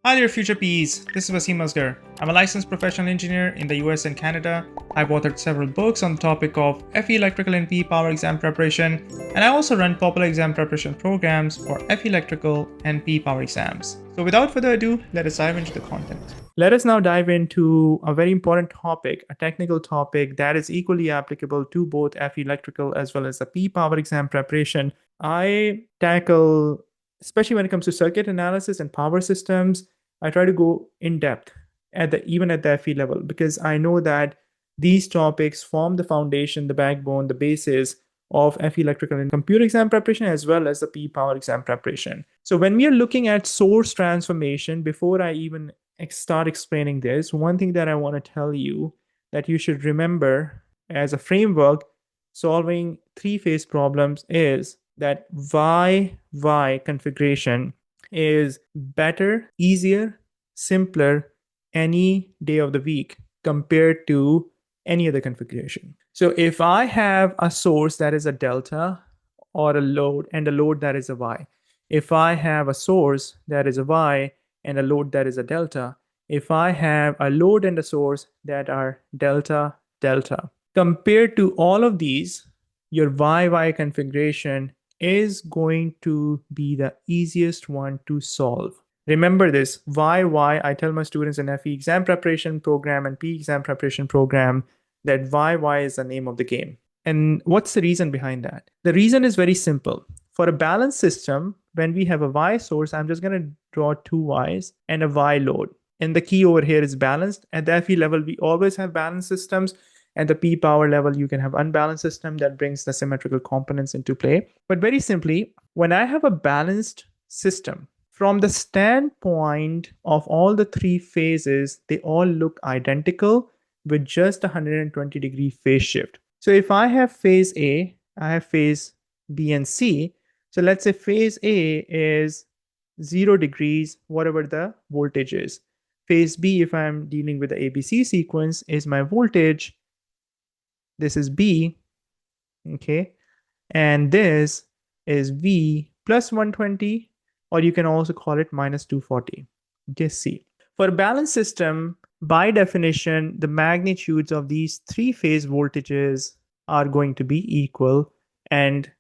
Hi there, future Ps. This is Wasim Asgar. I'm a licensed professional engineer in the US and Canada. I've authored several books on the topic of FE electrical and PE power exam preparation, and I also run popular exam preparation programs for FE electrical and PE power exams. So without further ado, let us dive into the content. Let us now dive into a very important topic, a technical topic that is equally applicable to both FE electrical as well as the PE power exam preparation. I tackle, especially when it comes to circuit analysis and power systems, I try to go in depth even at the FE level, because I know that these topics form the foundation, the backbone, the basis of FE electrical and computer exam preparation as well as the P power exam preparation. So when we are looking at source transformation, before I even start explaining this, one thing that I want to tell you that you should remember as a framework solving three-phase problems is that Y configuration is better, easier, simpler any day of the week compared to any other configuration. So if I have a source that is a delta or a load and a load that is a Y, if I have a source that is a Y and a load that is a delta, if I have a load and a source that are delta, delta, compared to all of these, your YY configuration is going to be the easiest one to solve. Remember this, YY, I tell my students in FE exam preparation program and P exam preparation program that YY is the name of the game. And what's the reason behind that? The reason is very simple. For a balanced system, when we have a Y source, I'm just going to draw two Ys and a Y load. And the key over here is balanced. At the FE level, we always have balanced systems. At the P power level, you can have unbalanced system that brings the symmetrical components into play. But very simply, when I have a balanced system, from the standpoint of all the three phases, they all look identical with just a 120-degree phase shift. So if I have phase A, I have phase B and C. So let's say phase A is 0 degrees, whatever the voltage is. Phase B, if I'm dealing with the ABC sequence, is my voltage. This is B, okay? And this is V plus 120, or you can also call it minus 240, okay, C. For a balanced system, by definition, the magnitudes of these three-phase voltages are going to be equal, and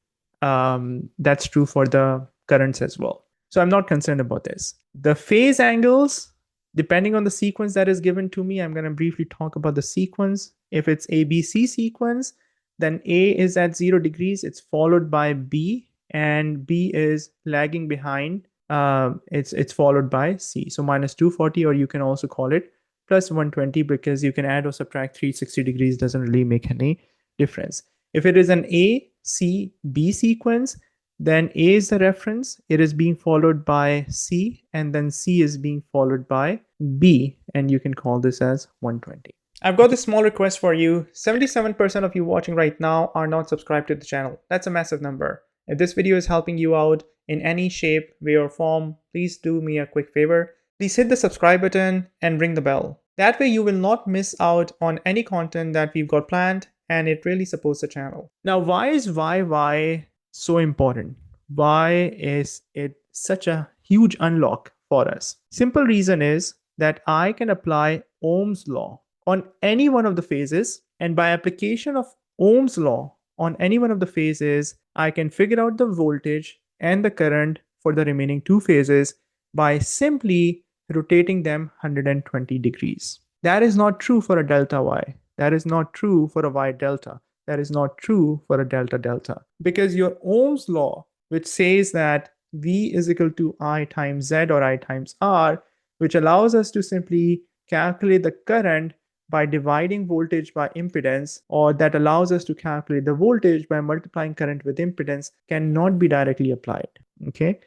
that's true for the currents as well. So I'm not concerned about this. The phase angles, depending on the sequence that is given to me, I'm going to briefly talk about the sequence. If it's ABC sequence, then A is at 0 degrees, it's followed by B, and B is lagging behind. It's followed by C. So minus 240, or you can also call it plus 120, because you can add or subtract 360 degrees, doesn't really make any difference. If it is an A, C, B sequence, then A is the reference, it is being followed by C, and then C is being followed by B, and you can call this as 120. I've got this small request for you. 77% of you watching right now are not subscribed to the channel. That's a massive number. If this video is helping you out in any shape, way, or form, please do me a quick favor. Please hit the subscribe button and ring the bell. That way you will not miss out on any content that we've got planned, and it really supports the channel. Now, why is YY so important? Why is it such a huge unlock for us? Simple reason is that I can apply Ohm's law on any one of the phases, and by application of Ohm's law on any one of the phases, I can figure out the voltage and the current for the remaining two phases by simply rotating them 120 degrees. That is not true for a delta Y. That is not true for a Y delta. That is not true for a delta delta. Because your Ohm's law, which says that V is equal to I times Z or I times R, which allows us to simply calculate the current by dividing voltage by impedance, or that allows us to calculate the voltage by multiplying current with impedance, cannot be directly applied, okay?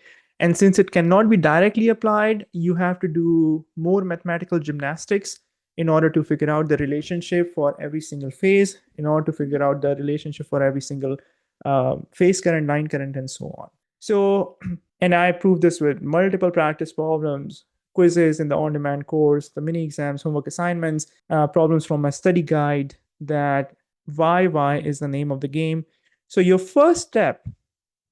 And since it cannot be directly applied, you have to do more mathematical gymnastics in order to figure out the relationship for every single phase, in order to figure out the relationship for every single phase current, line current, and so on. So, and I proved this with multiple practice problems, quizzes in the on-demand course, the mini exams, homework assignments, problems from my study guide, that YY is the name of the game. So your first step,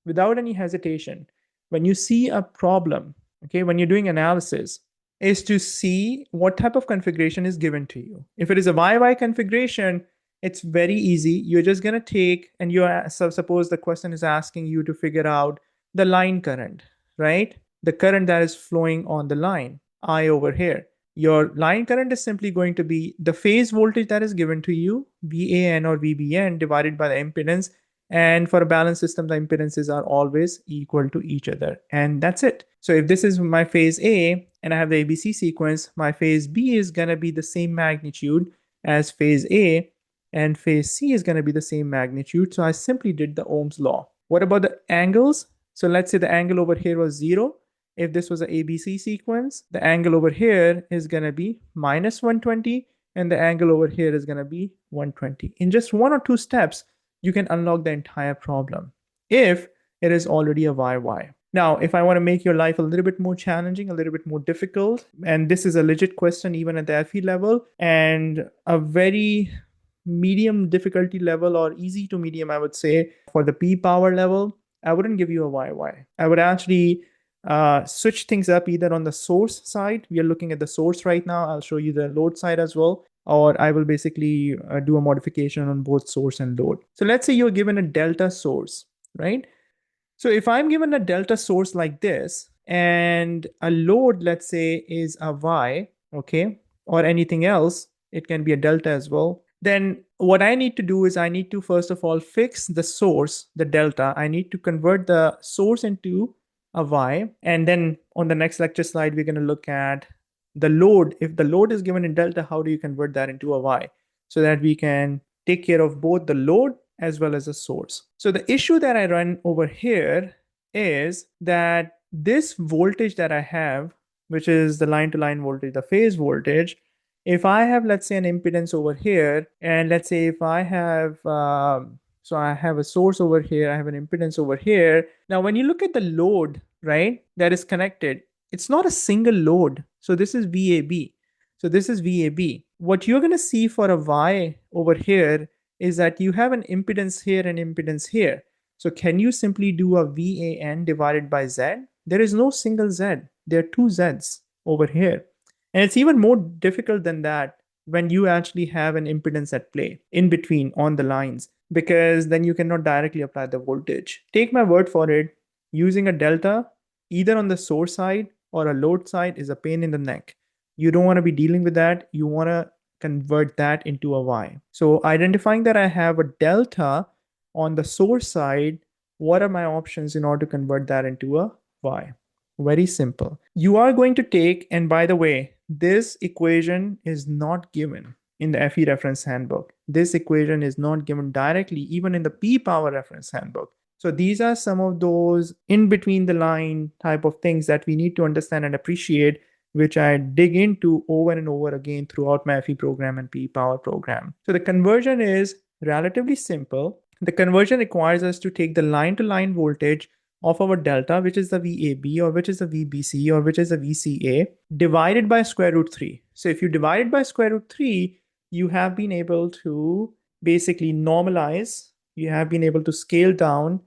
without any hesitation, when you see a problem, okay, when you're doing analysis, is to see what type of configuration is given to you. If it is a YY configuration, it's very easy. You're just going to take, and so suppose the question is asking you to figure out the line current, right? The current that is flowing on the line, I over here. Your line current is simply going to be the phase voltage that is given to you, VAN or VBN, divided by the impedance. And for a balanced system, the impedances are always equal to each other. And that's it. So if this is my phase A and I have the ABC sequence, my phase B is going to be the same magnitude as phase A, and phase C is going to be the same magnitude. So I simply did the Ohm's law. What about the angles? So let's say the angle over here was 0. If this was an ABC sequence, the angle over here is going to be minus 120, and the angle over here is going to be 120. In just 1 or 2 steps, you can unlock the entire problem if it is already a YY. Now, if I want to make your life a little bit more challenging, a little bit more difficult, and this is a legit question even at the FE level, and a very medium difficulty level, or easy to medium, I would say, for the P power level, I wouldn't give you a YY. I would actually switch things up either on the source side. We are looking at the source right now. I'll show you the load side as well. Or I will basically do a modification on both source and load. So let's say you're given a delta source, right? So if I'm given a delta source like this, and a load, let's say, is a Y, okay, or anything else, it can be a delta as well, then what I need to do is I need to first of all fix the source, the delta. I need to convert the source into a Y. And then on the next lecture slide, we're going to look at the load. If the load is given in delta, how do you convert that into a Y so that we can take care of both the load as well as the source. So the issue that I run over here is that this voltage that I have, which is the line to line voltage, the phase voltage, if I have, let's say, an impedance over here, and let's say if I have, so I have a source over here, I have an impedance over here. Now, when you look at the load, right, that is connected, it's not a single load. So this is VAB. So this is VAB. What you're going to see for a Y over here is that you have an impedance here and impedance here. So can you simply do a VAN divided by Z? There is no single Z. There are two Zs over here. And it's even more difficult than that when you actually have an impedance at play in between on the lines, because then you cannot directly apply the voltage. Take my word for it, using a delta either on the source side or a load side is a pain in the neck. You don't want to be dealing with that. You want to convert that into a Y. So identifying that I have a delta on the source side, what are my options in order to convert that into a Y? Very simple. You are going to take, and by the way, this equation is not given in the FE reference handbook. This equation is not given directly even in the P power reference handbook. So these are some of those in between the line type of things that we need to understand and appreciate, which I dig into over and over again throughout my FE program and P power program. So the conversion is relatively simple. The conversion requires us to take the line to line voltage of our delta, which is the VAB or which is the VBC or which is the VCA, divided by square root 3. So if you divide it by square root 3, you have been able to basically normalize, you have been able to scale down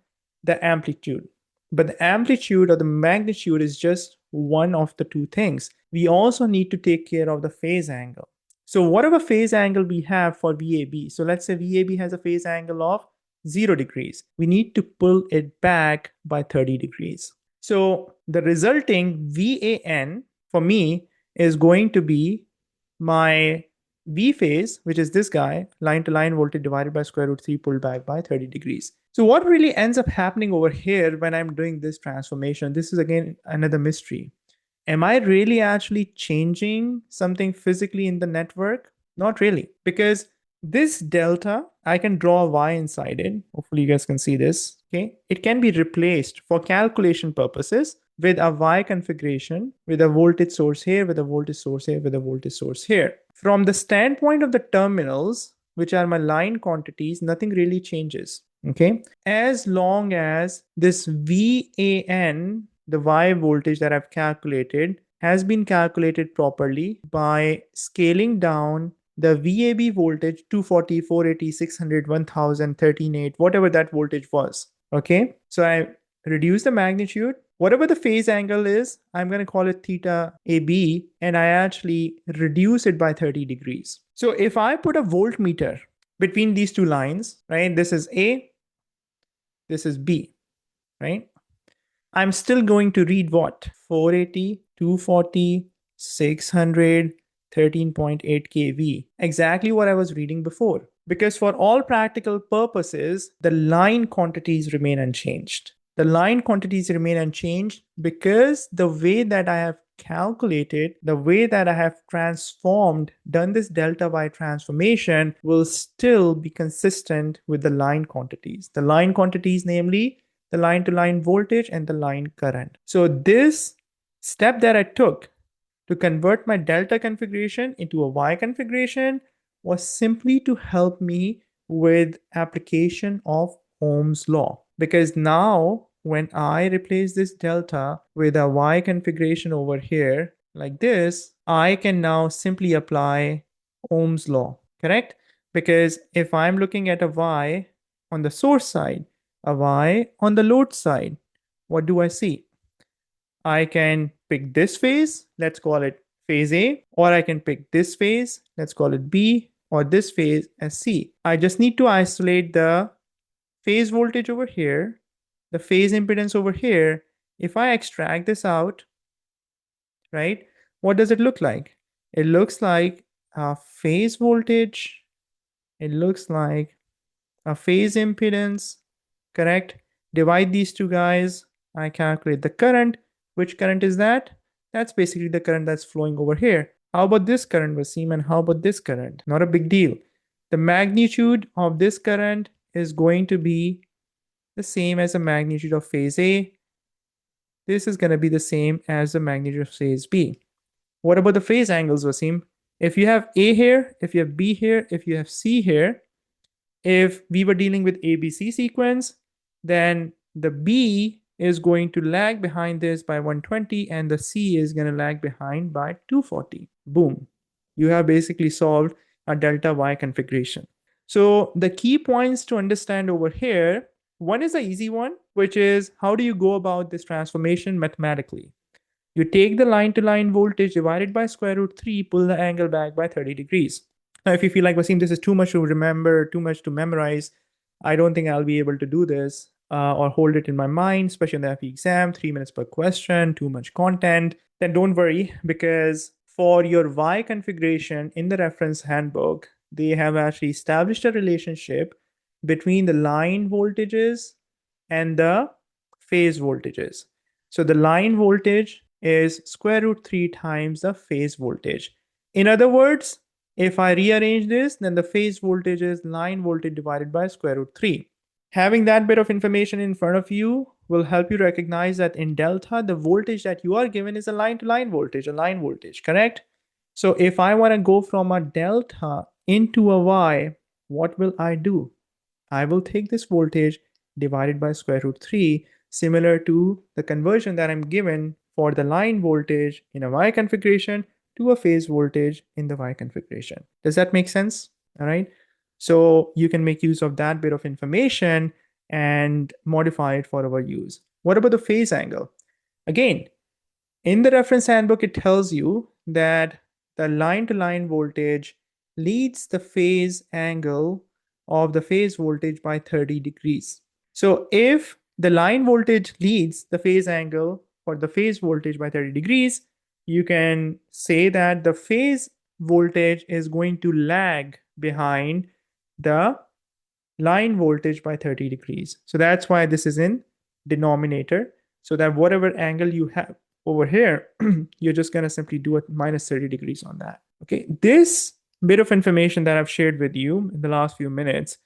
the amplitude. But the amplitude or the magnitude is just one of the two things. We also need to take care of the phase angle. So whatever phase angle we have for VAB, so let's say VAB has a phase angle of 0 degrees. We need to pull it back by 30 degrees. So the resulting VAN for me is going to be my V phase, which is this guy, line to line voltage divided by square root 3 pulled back by 30 degrees. So what really ends up happening over here when I'm doing this transformation, this is again another mystery. Am I really actually changing something physically in the network? Not really, because this delta, I can draw a Y inside it. Hopefully you guys can see this. Okay, it can be replaced for calculation purposes with a Y configuration, with a voltage source here, with a voltage source here, with a voltage source here. From the standpoint of the terminals, which are my line quantities, nothing really changes. Okay, as long as this VAN, the Y voltage that I've calculated, has been calculated properly by scaling down the VAB voltage 240, 480, 600, 1000, 13.8, whatever that voltage was. Okay, so I reduce the magnitude, Whatever the phase angle is, I'm going to call it theta AB, and I actually reduce it by 30 degrees. So if I put a voltmeter between these two lines, right, this is A, this is B, right? I'm still going to read what? 480, 240, 600, 13.8 kV. Exactly what I was reading before. Because for all practical purposes, the line quantities remain unchanged. The line quantities remain unchanged because the way that I have calculated, the way that I have transformed, done this delta Y transformation will still be consistent with the line quantities. The line quantities, namely the line to line voltage and the line current. So this step that I took to convert my delta configuration into a Y configuration was simply to help me with application of Ohm's law. Because now when I replace this delta with a Y configuration over here like this, I can now simply apply Ohm's law, correct? Because if I'm looking at a Y on the source side, a Y on the load side, what do I see? I can pick this phase, let's call it phase A, or I can pick this phase, let's call it B, or this phase as C. I just need to isolate the phase voltage over here, the phase impedance over here. If I extract this out, right, what does it look like? It looks like a phase voltage, it looks like a phase impedance, correct? Divide these two guys. I calculate the current. Which current is that? That's basically the current that's flowing over here. How about this current, Wasim, and how about this current? Not a big deal. The magnitude of this current is going to be the same as the magnitude of phase A. This is going to be the same as the magnitude of phase B. What about the phase angles, Wasim? If you have A here, if you have B here, if you have C here, if we were dealing with ABC sequence, then the B is going to lag behind this by 120 and the C is going to lag behind by 240. Boom. You have basically solved a delta Y configuration. So the key points to understand over here, one is the easy one, which is how do you go about this transformation mathematically? You take the line to line voltage divided by square root 3, pull the angle back by 30 degrees. Now, if you feel like, Wasim, this is too much to remember, too much to memorize, I don't think I'll be able to do this or hold it in my mind, especially in the FE exam, 3 minutes per question, too much content. Then don't worry, because for your Y configuration in the reference handbook, they have actually established a relationship between the line voltages and the phase voltages. So the line voltage is square root 3 times the phase voltage. In other words, if I rearrange this, then the phase voltage is line voltage divided by square root 3. Having that bit of information in front of you will help you recognize that in delta, the voltage that you are given is a line to line voltage, correct? So if I want to go from a delta into a Y, what will I do? I will take this voltage divided by square root 3, similar to the conversion that I'm given for the line voltage in a Y configuration to a phase voltage in the Y configuration. Does that make sense? All right. So you can make use of that bit of information and modify it for our use. What about the phase angle? Again, in the reference handbook, it tells you that the line to line voltage leads the phase angle of the phase voltage by 30 degrees. So if the line voltage leads the phase angle for the phase voltage by 30 degrees, you can say that the phase voltage is going to lag behind the line voltage by 30 degrees. So that's why this is in denominator, so that whatever angle you have over here, you're just going to simply do a minus 30 degrees on that. Okay, this bit of information that I've shared with you in the last few minutes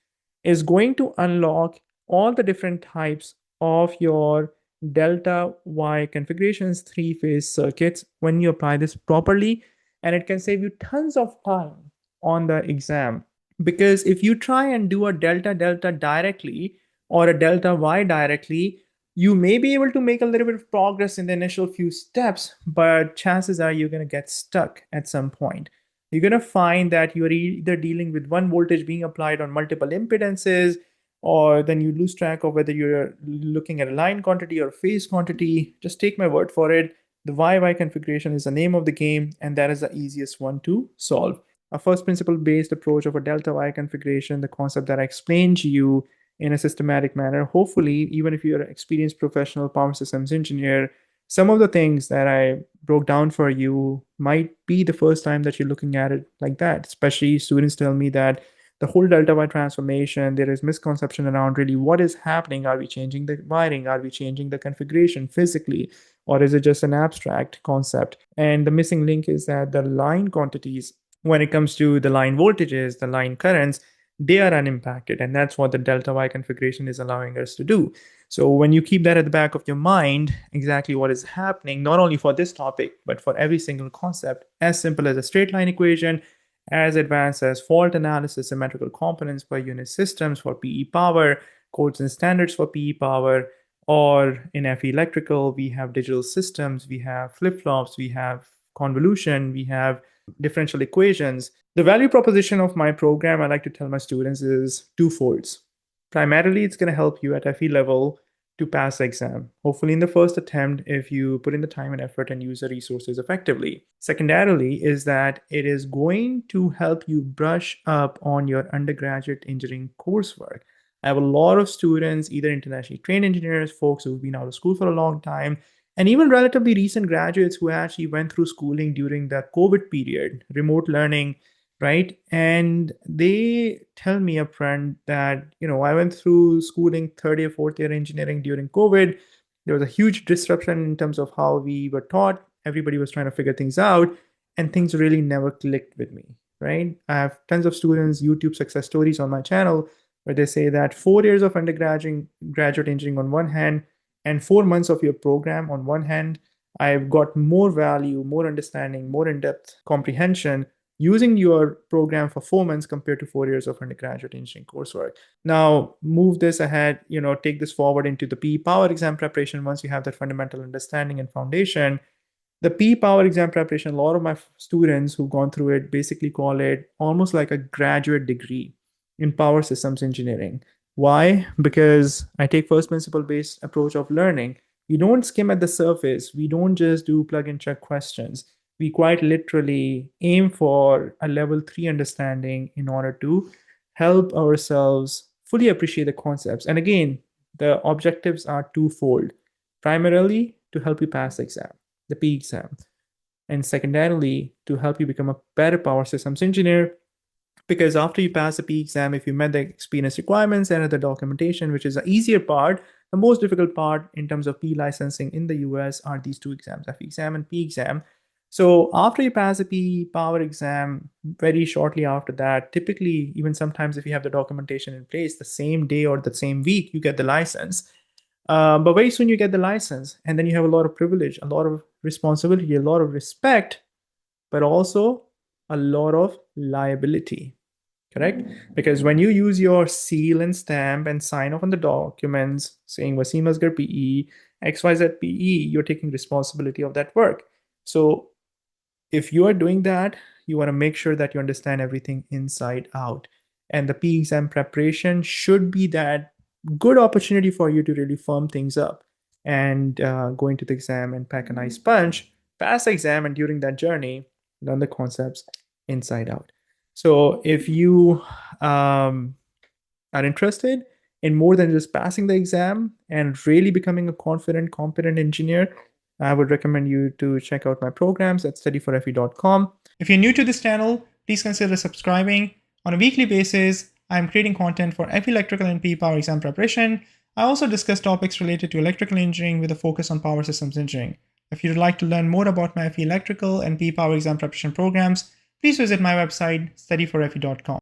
is going to unlock all the different types of your delta Y configurations, three-phase circuits when you apply this properly, and it can save you tons of time on the exam. Because if you try and do a delta delta directly or a delta Y directly, you may be able to make a little bit of progress in the initial few steps, but chances are you're going to get stuck at some point. You're going to find that you're either dealing with one voltage being applied on multiple impedances, or then you lose track of whether you're looking at a line quantity or phase quantity. Just take my word for it. The YY configuration is the name of the game, and that is the easiest one to solve. A first principle based approach of a delta Y configuration, the concept that I explained to you in a systematic manner. Hopefully, even if you're an experienced professional power systems engineer, some of the things that I broke down for you might be the first time that you're looking at it like that. Especially students tell me that the whole delta Y transformation, there is misconception around really what is happening. Are we changing the wiring? Are we changing the configuration physically? Or is it just an abstract concept? And the missing link is that the line quantities, when it comes to the line voltages, the line currents, they are unimpacted. And that's what the delta Y configuration is allowing us to do. So when you keep that at the back of your mind, exactly what is happening, not only for this topic, but for every single concept, as simple as a straight line equation, as advanced as fault analysis, symmetrical components per unit systems for PE power, codes and standards for PE power, or in FE electrical, we have digital systems, we have flip-flops, we have convolution, we have differential equations. The value proposition of my program, I like to tell my students, is twofolds. Primarily, it's going to help you at FE level to pass the exam. Hopefully, in the first attempt, if you put in the time and effort and use the resources effectively. Secondarily, is that it is going to help you brush up on your undergraduate engineering coursework. I have a lot of students, either internationally trained engineers, folks who've been out of school for a long time, and even relatively recent graduates who actually went through schooling during the COVID period, remote learning, right? And they tell me upfront that, I went through schooling third year, fourth year engineering during COVID. There was a huge disruption in terms of how we were taught. Everybody was trying to figure things out, and things really never clicked with me, right? I have tons of students, YouTube success stories on my channel, where they say that 4 years of graduate engineering on one hand, and 4 months of your program on one hand, I've got more value, more understanding, more in-depth comprehension using your program for 4 months compared to 4 years of undergraduate engineering coursework. Now, move this ahead, take this forward into the PE power exam preparation. Once you have that fundamental understanding and foundation, the PE power exam preparation, a lot of my students who've gone through it basically call it almost like a graduate degree in power systems engineering. Why? Because I take first principle based approach of learning. We don't skim at the surface. We don't just do plug and check questions. We quite literally aim for a level 3 understanding in order to help ourselves fully appreciate the concepts. And again, the objectives are twofold. Primarily to help you pass the exam, the PE exam, and secondarily to help you become a better power systems engineer. Because after you pass the PE exam, if you met the experience requirements and the documentation, which is the easier part, the most difficult part in terms of PE licensing in the US are these two exams, FE exam and PE exam. So after you pass the PE power exam, very shortly after that, typically, even sometimes if you have the documentation in place, the same day or the same week, you get the license. But very soon you get the license, and then you have a lot of privilege, a lot of responsibility, a lot of respect, but also a lot of liability. Correct? Because when you use your seal and stamp and sign off on the documents saying Wasim Asghar PE, XYZ PE, you're taking responsibility of that work. So if you are doing that, you want to make sure that you understand everything inside out. And the PE exam preparation should be that good opportunity for you to really firm things up and go into the exam and pack a nice punch, pass the exam, and during that journey, learn the concepts inside out. So if you are interested in more than just passing the exam and really becoming a confident, competent engineer, I would recommend you to check out my programs at studyforfe.com. If you're new to this channel, please consider subscribing. On a weekly basis, I'm creating content for FE electrical and PE power exam preparation. I also discuss topics related to electrical engineering with a focus on power systems engineering. If you'd like to learn more about my FE electrical and PE power exam preparation programs, please visit my website, studyforfe.com.